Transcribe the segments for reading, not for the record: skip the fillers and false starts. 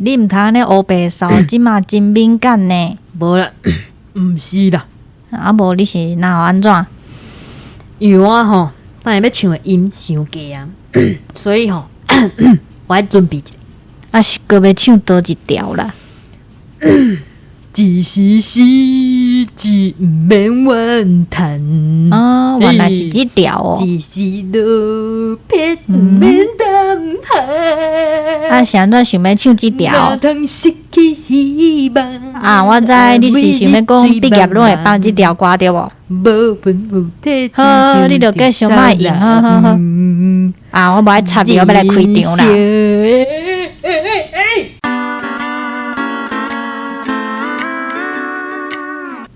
你毋通安尼乌白扫，即马真敏感呢。无啦，毋是啦，啊无你是哪有安怎？因为我吼，当然要唱的音伤低啊，所以吼，我要准备一下。啊是搁要唱倒一条啦？一时时，一毋免怨叹。哦，原来是这条哦。一时落魄毋免胆寒。啊，是安怎想要唱这条？通失去希望。啊，我知你是想要讲毕业拢会放这条歌对无？无分无体。好，你著继续卖用，好好好。啊，我无爱插你，我要来开场啦。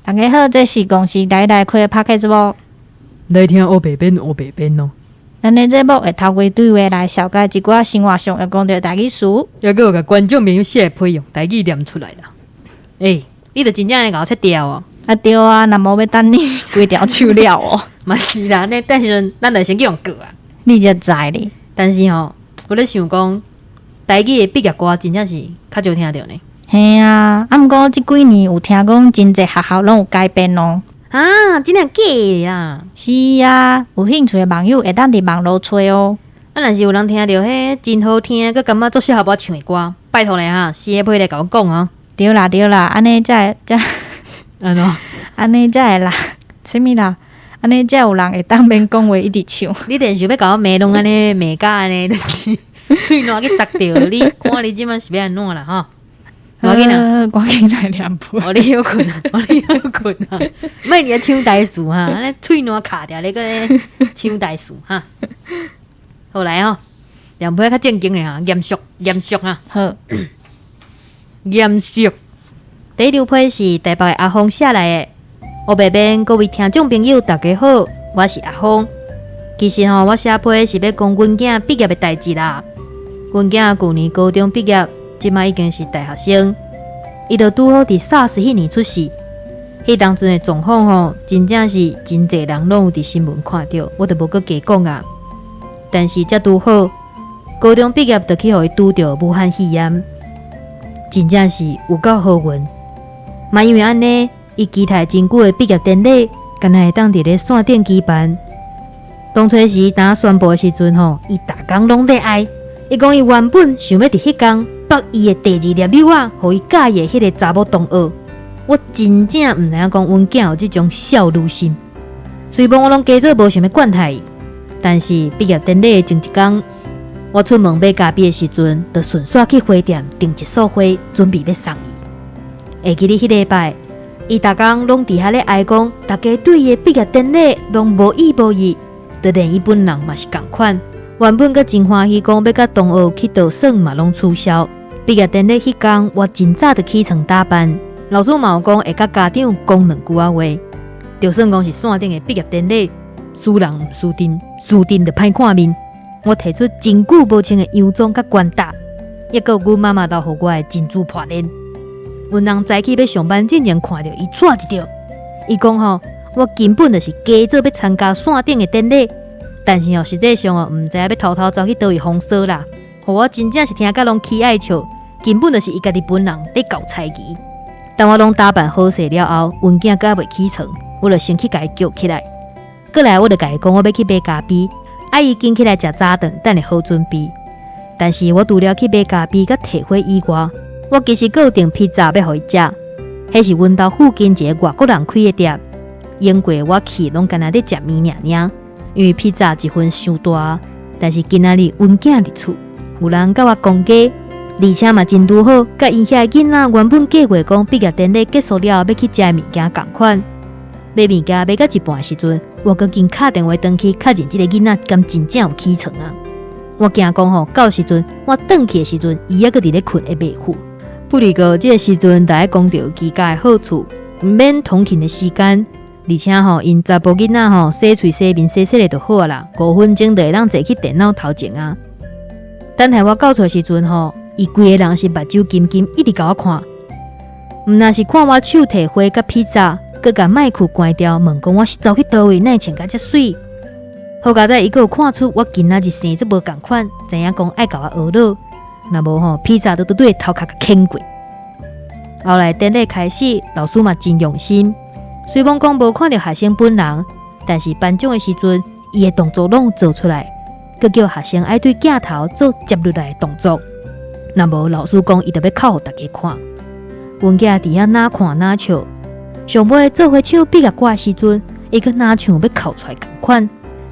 大家好，这是公司来开的 Podcast 节目。来听黑白边黑白边哦。咱的节目会透过对话来了解一寡生活上会讲到台语词，也个有甲观众朋友写配用台语念出来啦。你著真正会甲我切掉哦。啊对啊，若无要等你规条唱了哦。嘛是啦，那但是咱著先去用过啊。你才知咧。但是吼，我咧想讲，台语的毕业歌真正是较少听到呢。嘿啊，毋过即几年有听讲真侪学校拢有改编哦。啊，真正假的啦！是啊，有兴趣的网友会当伫网络找哦。啊，若是有人听到迄真好听，佮感觉做适合我唱的歌，拜托咧哈，写配来甲我讲哦。对啦对啦，安尼才安怎？安尼才会啦，啥物啦？安尼才有人会当免讲话一直唱。你连想要甲我骂拢安尼骂甲安尼，就是喙烂去砸掉你，看你即摆是要安怎啦吼？赶紧啊！赶紧来两步。你休困啊！你休困啊！莫你唱台词哈，安尼喙烂卡掉你个唱台词哈。好来吼，两杯较正经的哈，严肃哈。好，严肃。第一张批是台北的阿峰写来的。黑白边各位听众朋友，大家好，我是阿峰。其实吼，我写批是要讲阮囝毕业的代志啦。阮囝去年高中毕业。即摆已经是大学生，伊就拄好伫SARS迄年出世。迄当阵的状况吼，真正是真侪人拢有伫新闻看到，我就无搁加讲啊。但是才拄好，高中毕业就去互伊拄着武汉肺炎，真正是有够好运。嘛因为安尼，伊期待真久的毕业典礼，敢若会当伫咧线顶举办。当初时当宣布的时阵吼，伊逐工拢在爱。伊讲伊原本想要伫迄天绑伊的第二粒纽仔，互伊介意的迄个查某同学。我真正毋知影讲阮囝有即种少女心。虽然我拢加做无想要惯待伊，但是毕业典礼的前一天，我出门买咖啡的时阵，就顺续去花店订一束花，准备要送伊。会记得迄礼拜，伊逐工拢伫遐咧哀讲，大家对伊的毕业典礼拢无意无意，就连伊本人嘛是共款。原本佮真欢喜，讲要甲同学去倒耍嘛，拢取消。毕业典礼迄天，我真早就起床打扮，老师嘛有讲会甲家长讲两句话。就算讲是线顶的毕业典礼，输人毋输阵，输阵就歹看面。我提出真久无穿的洋装甲冠搭，抑个阮妈妈留互我的珍珠破链。阮人早起要上班之前看到伊错一条，伊讲吼，我根本就是假做要参加线顶的典礼。但是实际上毋知要偷偷走去倒位风骚啦，互我真正是听甲拢起爱笑，根本就是伊家己本人在搞猜疑。当我拢打扮好势了后，阮囝还未起床，我就先去甲伊叫起来。过来我就甲伊讲我要去买咖啡，阿姨紧起来食早顿，等下好准备。但是我除了去买咖啡甲提花以外，我其实还有订披萨要互伊食。迄是阮兜附近一个外国人开的店，因过我去拢干那咧食面尔。因为披萨一份伤大，但是今仔日阮囝伫厝，有人甲我讲价，而且嘛真拄好，甲因遐囡仔原本计划讲毕业典礼结束了要去食物件同款。买物件买到一半时阵，我搁紧打电话转去确认即个囡仔敢真正有起床啊！我惊讲吼，到时阵我转去的时阵，伊还搁伫咧困会袂赴。不如过即个时阵，大家讲到居家的好处，毋免通勤的时间。而且吼，因查甫囡仔吼，洗喙洗面洗洗的就好啊啦，5分钟就会当坐去电脑头前啊。等下我到厝时阵吼，伊规个人是目睭金金，一直甲我看。毋那是看我手提花甲披萨，佮甲麦克关掉，问讲我是走去倒位，哪会穿甲遮水？好佳在伊个有看出我今仔日生这无共款，知影讲爱甲我学乐。若无吼披萨都对头壳啃过。后来典礼开始，老师嘛真用心，虽然讲无看到学生本人，但是颁奖的时阵，伊的动作拢做出来，佮叫学生爱对镜头做接落来的动作。若无老师讲，伊就要考互大家看。阮囝伫遐哪看哪笑，上尾做伙手比甲挂时阵，伊佮哪像要哭出来共款。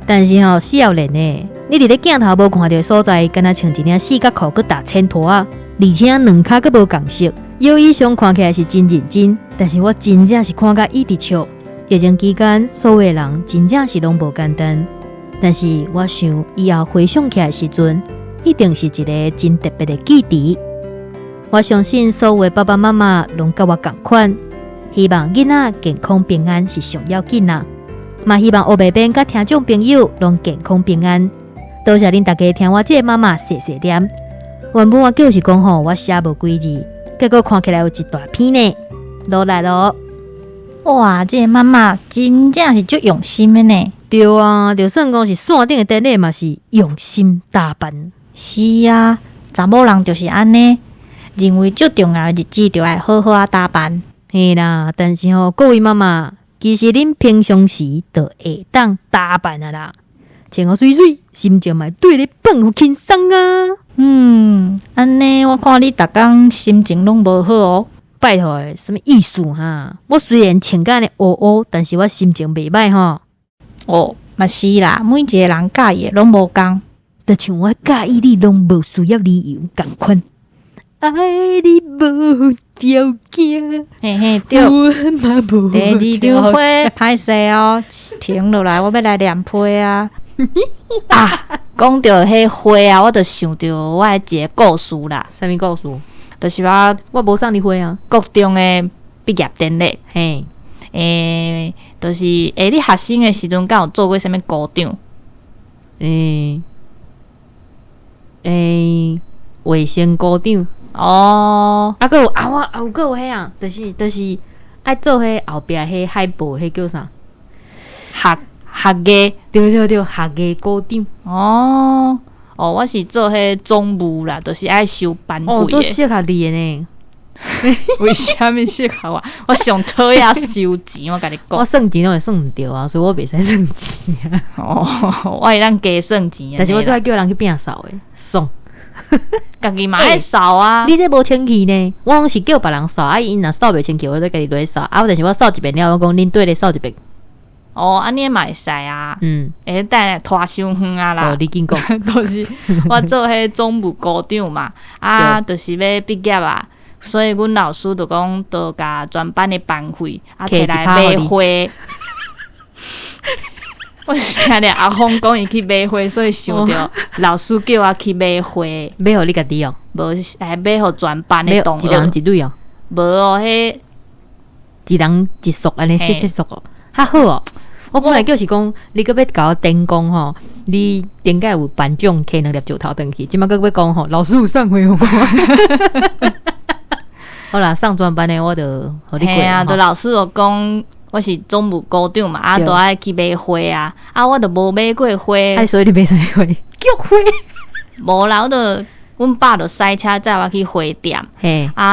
但是吼，少年呢，你伫咧镜头无看到的所在，敢若穿一领四角裤佮搭衬拖啊，而且两骹佮无共色。有以上看起来是真认真，但是我真正是看甲伊直笑。疫情期间，所有人真正是拢无简单。但是我想，以后回想起来时阵，一定是一个真特别的记忆。我相信所有的爸爸妈妈拢甲我同款，希望囡仔健康平安是上要紧啊！嘛希望黑白边甲听众朋友拢健康平安。多谢恁大家听我这个妈妈细细念。原本我就是讲吼，我写无几字。结果看起来有一大篇呢，落来咯！哇，这个妈妈真正是足用心的呢。对啊，就算讲是线顶的典礼嘛，是用心打扮。是啊，查某人就是安尼，认为最重要的日子就要好好啊打扮。嘿啦，但是吼，各位妈妈，其实恁平常时就会当打扮啊啦，穿好水水，心情嘛对咧放好轻松啊。安尼我看你逐工心情拢无好哦。拜托，什么意思哈？我虽然穿甲呢乌乌，但是我心情袂歹吼。哦，嘛是啦，每一个人介意拢无共，就像我介意你拢无需要理由共款。爱你无条件，嘿嘿对。我嘛无第二张批歹势哦，停落来，我要来念批啊。啊，讲到迄花啊，我就想到我的一个故事啦。啥物故事？就是我无送你花啊。国中的毕业典礼，嘿，就是你学生的时阵，敢有做过啥物鼓掌？卫生鼓掌。哦，啊，佮有啊，我有佮有迄啊，就是爱做迄后壁迄海报，迄叫啥？学艺，对，学艺鼓掌。哦，我是做迄总务啦，就是爱收班费的。做适合你的呢。为虾米适合我？我上讨厌收钱，我甲你讲。我算钱拢会算唔对啊，所以我袂使算钱啊。我会当加算钱，但是我最爱叫人去摒扫的，爽。家己嘛爱扫啊。你这无清气呢？我拢是叫别人扫，啊，因若扫袂清气，我再家己落去扫。啊，但是我扫一遍了，我讲恁对咧扫一遍。安尼嘛会使啊。等下拖伤远啊啦。你紧讲，就是我做迄总务鼓掌嘛，就是要毕业啊，所以阮老师就讲，就甲全班的班费摕来买花。我是听着阿峰讲伊去买花，所以想着老师叫我去买花，买互你家己哦，无还买互全班的同学。一人一对哦，无哦，迄一人一束安尼细束哦，较好哦。我本来就是讲，你搁要甲我电讲吼，你顶解有颁奖摕2粒石头转去，即摆搁要讲吼，老师有送花互我。好啦，上专班的我就互你过。嘿啊，就老师就讲我是总务鼓掌嘛，都爱去买花啊，我就无买过花。所以你买啥花？菊花？无啦，我就阮爸就塞车载我去花店，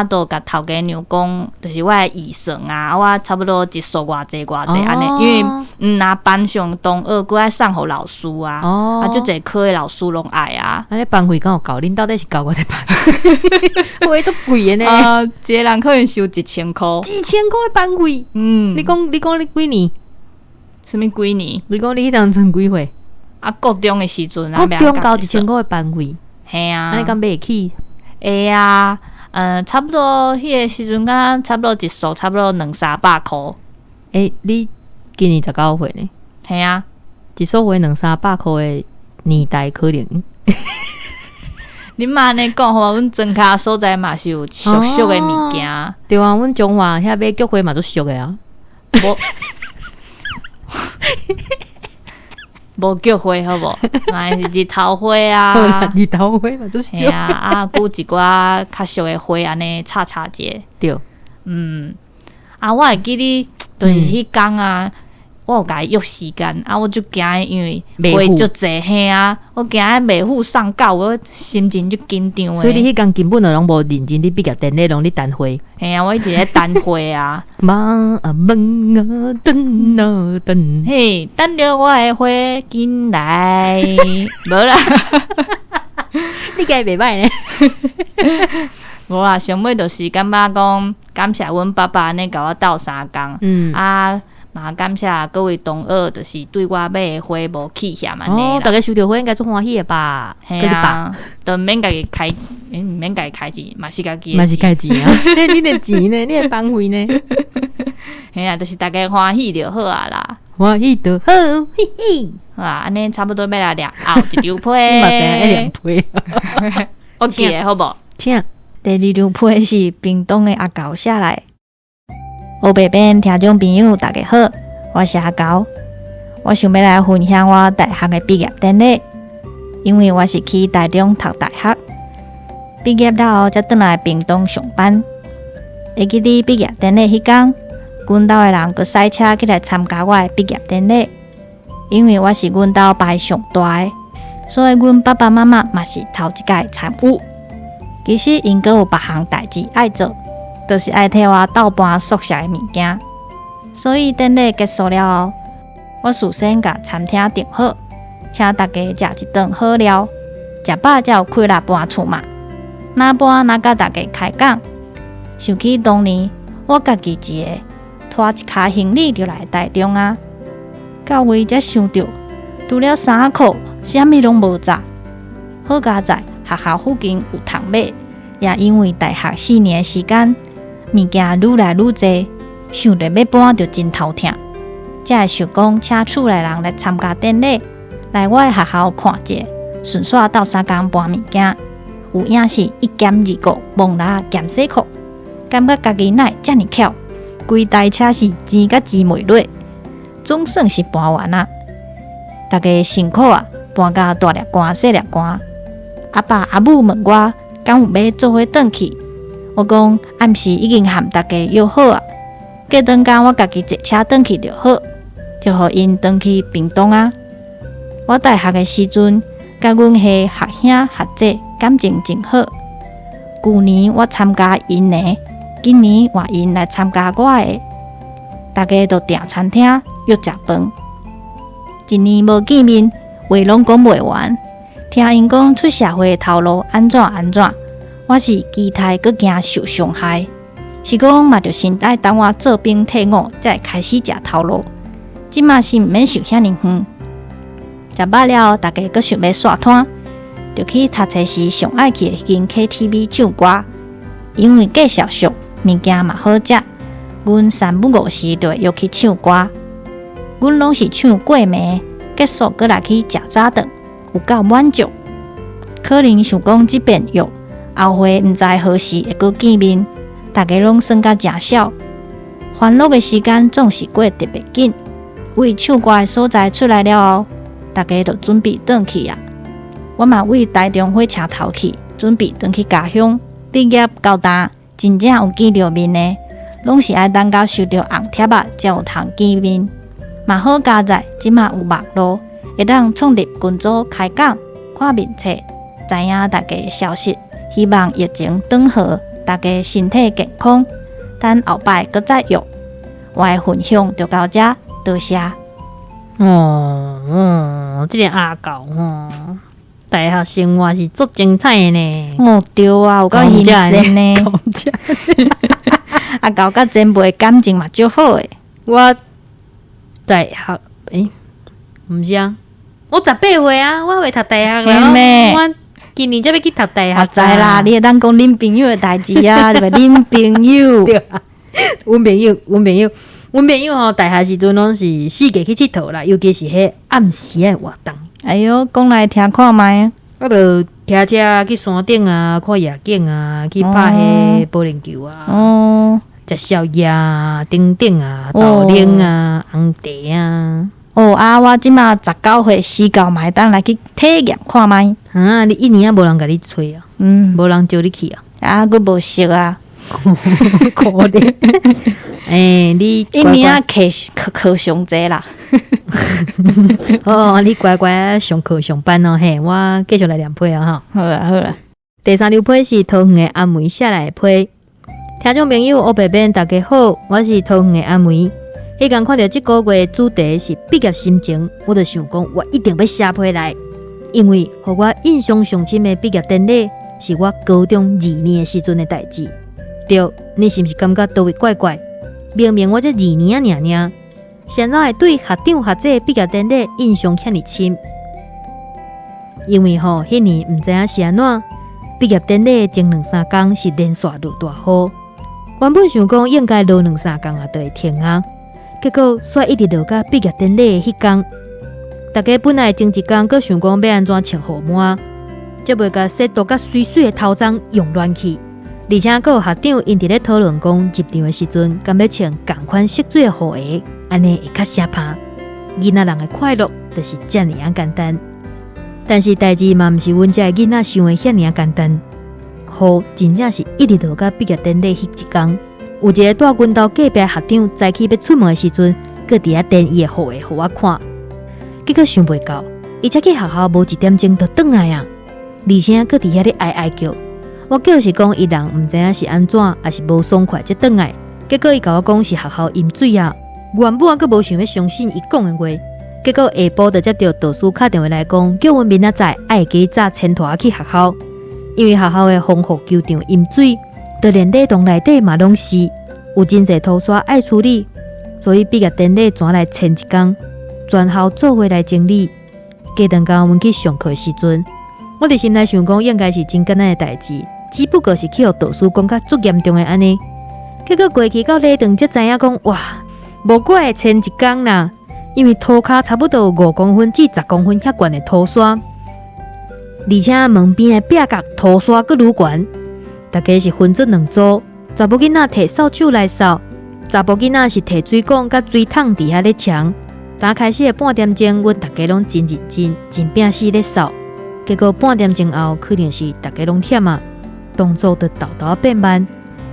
都甲头家娘讲，就是我的预算啊，我差不多一束偌济安尼，因为拿班上同学佫爱送互老师啊，就这科的老师拢爱啊。安尼班费敢有够？恁到底是交我才班？花足贵的呢。一个人可能收1000块，1000块的班费。你讲你几年？什么几年？你讲你迄当存几岁？国中的时阵国中交1000块的班费。嘿啊，安尼敢买得起？会啊，差不多迄个时阵，敢差不多一束，差不多200-300块。你今年19岁呢？嘿啊，一束花200-300块的年代可能。你嘛安尼讲吼，阮庄脚所在嘛是有俗俗的物件。对啊，阮中华遐买菊花嘛足俗的啊。无菊花好无？嘛是日头花啊，日头花嘛，就是对啊，有一寡较俗的花安尼插者。对，我会记你，就是迄天啊，我有甲伊约时间啊，我就惊因为会足济嘿啊，我惊袂赴上告，我心情就紧张诶。所以你迄天根本就拢无认真，你毕业典礼拢咧等会。嘿啊，我一直咧等会啊。忙啊忙啊等啊等，嘿，等着我的花紧来，无啦。你家袂歹呢。无啦，上尾就是感觉讲，感谢阮爸爸安尼甲我斗3工，啊，嘛感谢各位同学，就是对我买的花无弃嫌安尼啦。大家收到花应该足欢喜的吧？系啊，都毋免家己开，毋免家己开钱，嘛是家己，嘛是开钱啊！你的钱呢？你的班费呢？嘿啊，就是大家欢喜就好啊啦，欢喜就好，嘿嘿。好啊，安尼差不多要来聊后一张批，你嘛知影1两批，我记的好无？请。第2张批是屏东的阿高写来。黑白边听众朋友大家好，我是阿高。我想要来分享我大学的毕业典礼，因为我是去台中读大学，毕业了后才转来屏东上班。会记得毕业典礼迄天，阮兜的人佮驶车起来参加我的毕业典礼，因为我是阮兜排上大的，所以阮爸爸妈妈嘛是头一届参与。其实因阁有别项代志爱做，就是爱替我倒搬宿舍的物件。所以典礼结束了后，我事先甲餐厅订好，请大家食一顿好料，食饱才有开力搬厝嘛。哪搬哪甲大家开讲。想起当年我家己一个拖一卡行李就来台中啊，到位才想到，除了衫裤，啥物拢无杂。好佳在学校附近有通买，也因为大学4年的时间，物件愈来愈多，想着要搬就真头痛，才会想讲请厝内人来参加典礼，来我的学校看者，顺续斗3工搬物件，有影是1兼2顾，忘啦兼洗裤，感觉家己哪会遮尔巧，规台车是钱甲钱袂落，总算是搬完啦。大家辛苦啊，搬到大粒官、小粒官。阿爸阿母问我，敢有要做伙转去？我讲暗时已经和大家约好啊，过顿间我家己坐车转去就好，就互因转去屏东啊。我大学的时阵，甲阮系学兄学姐感情真好。去年我参加因的，今年换因来参加我的，大家都订餐厅约食饭。一年无见面，话拢讲袂完。听因讲出社会的头路安怎，我是期待佮惊受伤害，是讲嘛，就先爱等我做兵退伍，才会开始食头路。即嘛是毋免想遐尼远。食饱了，大家佮想要刷摊，就去读册时上爱去的迄间 KTV 唱歌，因为价小俗，物件嘛好食。阮3不5时就会约去唱歌，阮拢是唱过暝，结束佮来去食早顿。有够满足，可能想讲即遍约，后回毋知何时会阁见面，大家拢算甲诚少，欢乐的时间总是过特别紧。为唱歌的所在出来了后，大家就准备转去啊。我嘛为台中火车头去，准备转去家乡。毕业到呾，真正有见着面的，拢是爱等到收到红贴仔才有通见面。嘛好佳在，即马有网络。会当创立群组开讲，看面册，知影大家的消息。希望疫情转好，大家身体健康。等后摆搁再约。我的分享就到这，多谢。这个阿狗大学生活是足精彩的呢。对啊，有够新鲜呢。阿狗甲前辈感情嘛足好诶。我大学毋是啊。我18岁啊，我会读大学啦。我今年才要去读大学。我知啦，你会当讲恁朋友的代志啊，对吧？恁朋友，对啊，阮朋友吼，大学时阵拢是4月去佚佗啦，尤其是迄暗时的活动。哎哟，讲来听看卖。我就骑车去山顶啊，看夜景啊，去拍迄保龄球啊，食宵夜啊，等等啊，豆奶啊，红茶啊。我即马19岁，时到嘛会当来去体验看卖。你1年啊无人甲你催啊？无人招你去啊？佫无熟啊。可怜。你一年啊课上济啦。哦，你乖乖上课上班哦，嘿，我继续来念批啊哈。好啦好啦，第三张批是桃园的阿梅写来的批。听众朋友，乌白边大家好，我是桃园的阿梅。迄天看到这个月主题是毕业心情，我就想讲，我一定要写批来，因为互我印象上深的毕业典礼是我高中2年的时阵的代志。对，你是不是感觉都会怪怪？明明我这2年啊尔，现在对学长学姐毕业典礼印象遐尼深，因为迄年唔知影是安怎，毕业典礼前2-3天是连续落大雨，原本想讲应该落2-3天就会停啊，结果煞一直落到毕业典礼迄天。大家本来前一天阁想讲要安怎穿雨帽，则袂甲洗到甲水水的头鬃用乱去，而且阁有学长因伫咧讨论讲入场的时阵，敢要穿同款色水的雨鞋，安尼会较写拍。囡仔人的快乐就是遮尔啊简单，但是代志嘛毋是阮遮的囡仔想的遐尔啊简单。雨真正是一直落到毕业典礼迄一天。有一个住阮兜隔壁学长早起要出门的时阵，阁伫遐电伊的雨鞋互我看。结果想袂到，伊才去学校无1点钟就转来啊！而且阁伫遐咧哀哀叫。我叫是讲伊人毋知影是安怎，还是无爽快才转来。结果伊甲我讲是学校淹水啊！原本阁无想要相信伊讲的话。结果下晡就接到导师打电话来讲，叫阮明仔载爱加早牵拖去学校，因为学校的防护球场淹水，就连礼堂内底嘛拢是，有真侪涂刷爱处理，所以毕业典礼转来前一天。全校做伙来整理，过2天阮去上课的时阵，我伫心内想讲，应该是真简单的代志，只不过是去互导师讲甲足严重的安尼。结果过去到礼堂才知影讲，哇，无怪前一天啦，因为涂骹差不多有5公分至10公分遐悬的涂刷，而且门边的壁角涂刷阁愈悬。大家是分做2组，查某囡仔摕扫帚来扫，查甫囡仔是摕水管甲水桶伫遐咧抢。打开始的半点钟，阮大家拢真认真、真拼死咧扫。结果半点钟后，可能是大家拢忝啊，动作就豆豆变慢。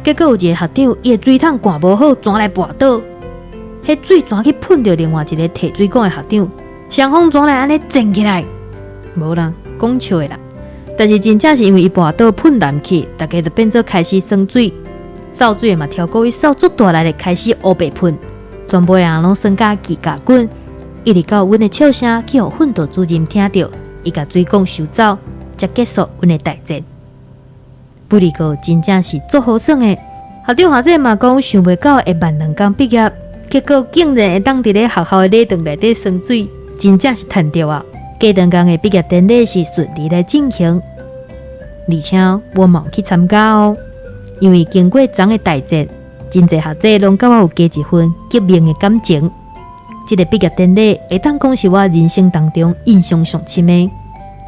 结果有一个学长，伊的水桶灌无好，转来跋倒，迄水转去喷到另外一个摕水管的学长，双方转来安尼溅起来。无啦，讲笑的啦。但是真正是因为伊跋倒喷南去，大家就变做开始生水，扫水嘛跳过去扫足大力的开始乌白喷。全部人拢算甲叽嘎滚，一直到阮的笑声去互训导主任听到，伊甲水管收走，才结束阮的大战。不过真正是足好耍的，学长学姐嘛讲想袂到会慢2天毕业，结果竟然会当伫咧学校的礼堂内底生水，真正是趁着啊！过2天的毕业典礼是顺利来进行，而且我嘛有去参加哦，因为经过昨的大战。真侪学姐拢甲我有加一份革命的感情，这个毕业典礼会当讲是我人生当中印象上深的。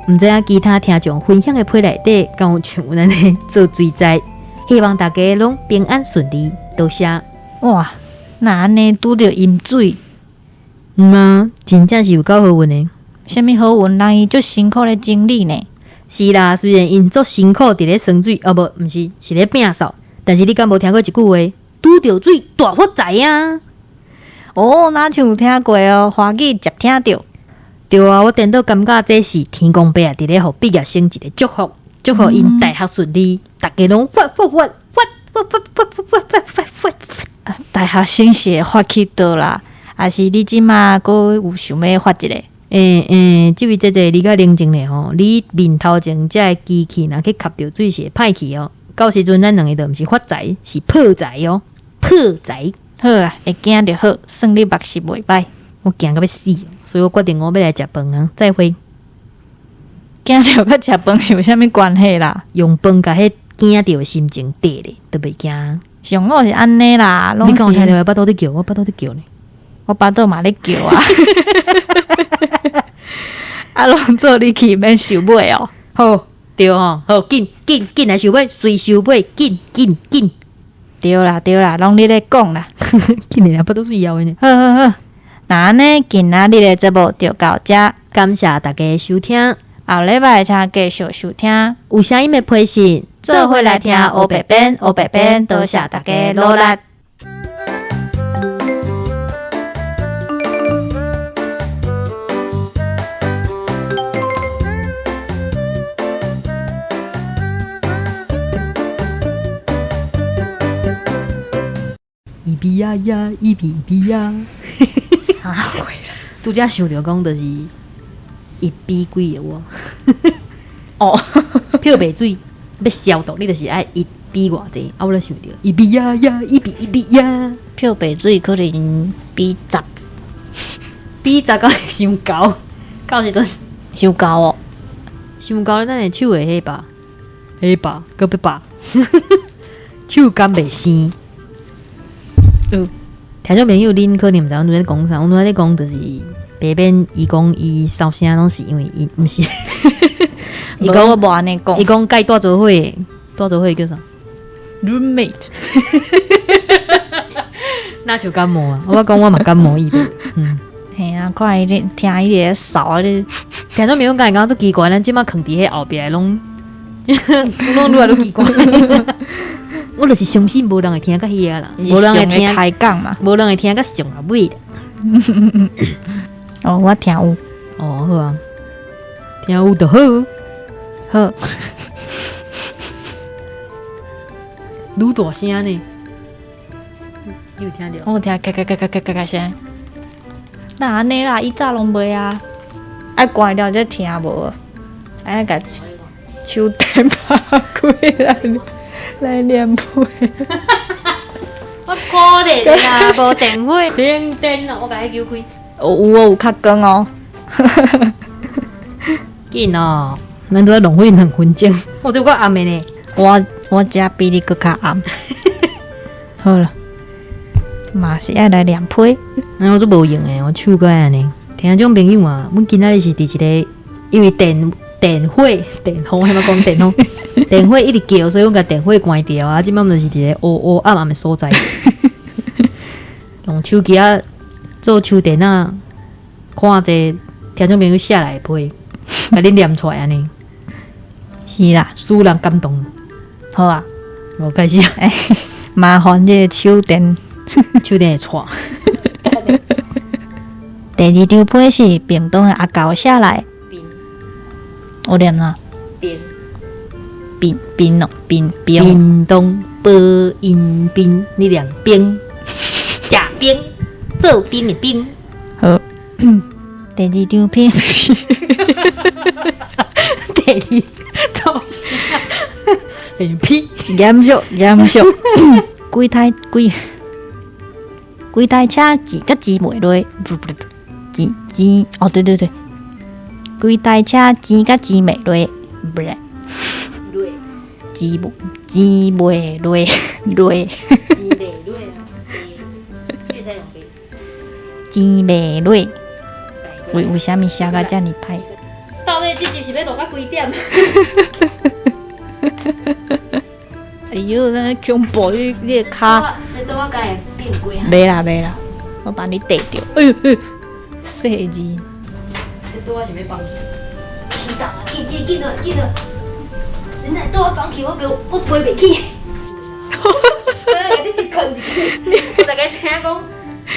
唔知影其他听众分享的批内底，敢有像阮安尼做水灾？希望大家拢平安顺利，多谢。哇，那安尼拄着淹水，真正是有够好运的。啥物好运？人伊足辛苦咧经历呢？是啦，虽然因足辛苦伫咧生水，毋是是咧拼扫，但是你敢无听过一句话？拄着水大发财啊！哦，哪像有听过哦，华语接听到。对啊，我真都感觉这是天公伯啊，伫咧互毕业生一个祝福，祝福因大学顺利，大家拢发。大学生是发去倒啦，还是你即马阁有想要发一个？这位姐姐，你较冷静咧吼，你面头前这机器若去吸着水是会歹去哦。到时阵咱两个都毋是发财，是破财哦。破财好啊，会惊就好，算你目识袂歹。我惊到要死，所以我决定我要来食饭啊！再会。惊到甲食饭是有啥物关系啦？用饭甲迄惊到的心情缀咧，都袂惊。上好是安尼啦，你讲我听到我巴肚在叫，我巴肚在叫呢，我巴肚嘛咧叫啊！啊，拢做你去免收尾哦。好，对吼，好紧来收尾，随收尾，紧。对啦，拢你咧讲啦。今年巴肚是枵的呢。好，那安尼今仔日的节目就到这，感谢大家收听，后礼拜请继续收听。有声音的批信，做伙来听黑白边，黑白边，多谢大家努力。一比呀呀，一比一比呀，啥回啦？拄则想着讲，就是一比几个我哦，漂白水要消毒，你就是爱一比偌济，啊，我咧想着一比呀呀，一比一比呀，漂白水可能比10，比10个伤高，到时阵伤高哦。伤高咧，咱的手会迄吧，迄吧，搁要吧，手感袂生。听众朋友，恁可能毋知阮伫咧讲啥，阮伫咧讲就是白边，伊讲伊烧声拢是因为伊毋是，伊讲我无安尼讲，伊讲介大做伙叫啥 roommate， 那就感冒啊！我讲我嘛感冒伊的，嘿啊，看伊咧听伊咧扫咧，听众朋友讲讲足奇怪，咱即马囥伫迄后壁拢愈来愈奇怪。我就是相信无人会听到遐啦，无人会听开讲嘛，无人会听到上下尾的。哦，我听有，哦，好啊，听有就好，好，愈大声呢，你有听到？我听咔声。那安尼啦，伊早拢袂啊，爱关掉才听无，爱甲手电拍开来念配。我可怜啦，无电火，零电哦，我甲伊叫开。有较光哦。紧哦，咱都要浪费2分钟，我这个暗的呢。我遮比你搁较暗。好了，嘛是爱来念配。我做无用诶，我手个安尼。听种朋友啊，阮今仔日是伫一个，因为电火，还嘛讲电风，电火一直叫，所以阮甲电火关掉啊。即摆就是伫个黑暗暗的所在，用手机啊做手电啊，看者听众朋友写来配，甲恁念出来安尼，是啦，使人感动。好啊，我开始麻烦这个手电手电会错。第2张配是屏东的阿高写来，我念啦，冰哦，冰，屏东播音冰，你念冰，假冰，做冰的冰。好，第2张片，第2做啥？第屁，严肃，几台车挤个挤袂落，不，挤，哦对，几台车挤个挤袂落，不是，挤袂落，挤袂落，为什么写个这么歹？到底这集是要录到几点？哎呦，那恐怖！你个骹，这都我该会变贵啊！袂啦，我把你逮着。哎呦，细字，这都我是要放弃。是的，紧了！真的都我放弃，我飞袂起。我来甲你一坑，我大概听讲，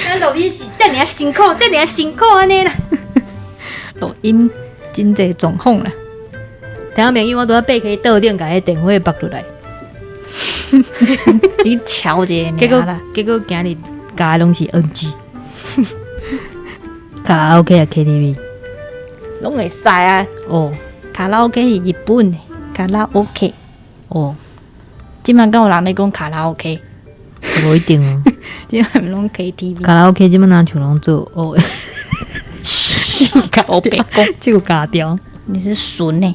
咱录音是遮尔辛苦安尼啦。录音真侪状况啦。听众朋友，我拄仔爬起桌顶，甲迄电话拔落来。你瞧一结果今日加的拢是 NG， 卡拉 OK 啊 KTV 拢会使啊。哦，卡拉 OK 是日本的卡拉 OK 哦，即摆敢有人咧讲卡拉 OK？无一定哦。即摆拢 KTV。卡拉 OK 即摆哪像拢做哦？我别讲，这个假掉。你是纯的。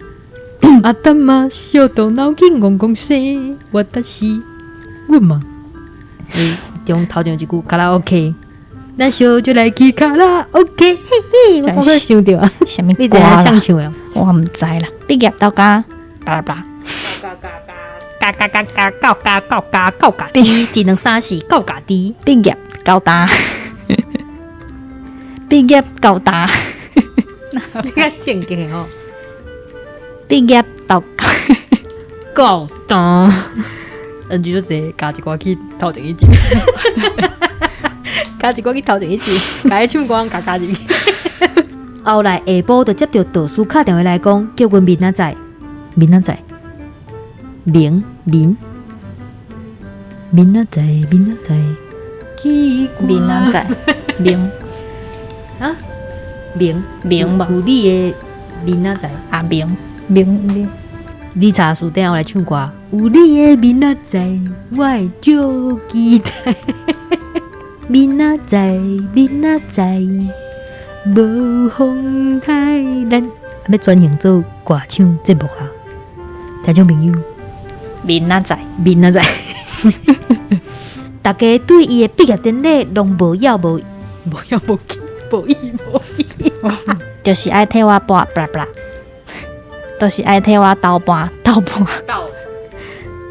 頭小到腦筋戇戇聲，私阮嘛。中頭前一句卡拉 OK， 咱小就來去卡拉 OK， 嘿嘿，我總算想到啊。什麼你歌啦？想唱啊？我唔知啦。畢業到家，巴拉巴拉。高嘎低，只能三四高嘎低。畢業到大，畢業到大，你較正經的吼。畢業到够当，NG 就直接加一寡去头前一集，加一寡去头前一集，加唱歌加入去。后来下晡就接到导师打电话来讲，叫阮明仔载，明仔载，明仔载，明仔载，明啊，明吧，有你的明仔载啊，明，你查书顶我来唱歌，有你的明仔载，我会足期待。明仔载，无风台，咱要转型做歌唱节目啊！听众朋友，明仔载，大家对伊的毕业典礼拢无要无意，就是爱替我拔，就是爱替我倒搬。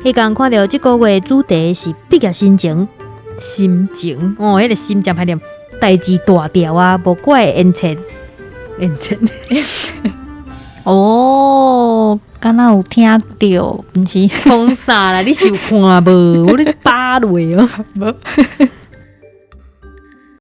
迄天看到这个月主题是毕业心情哦，迄个心情歹念，代志大条啊，无怪延前。哦，敢若有听到，毋是？讲啥啦？你是有看无？我咧扒落哦。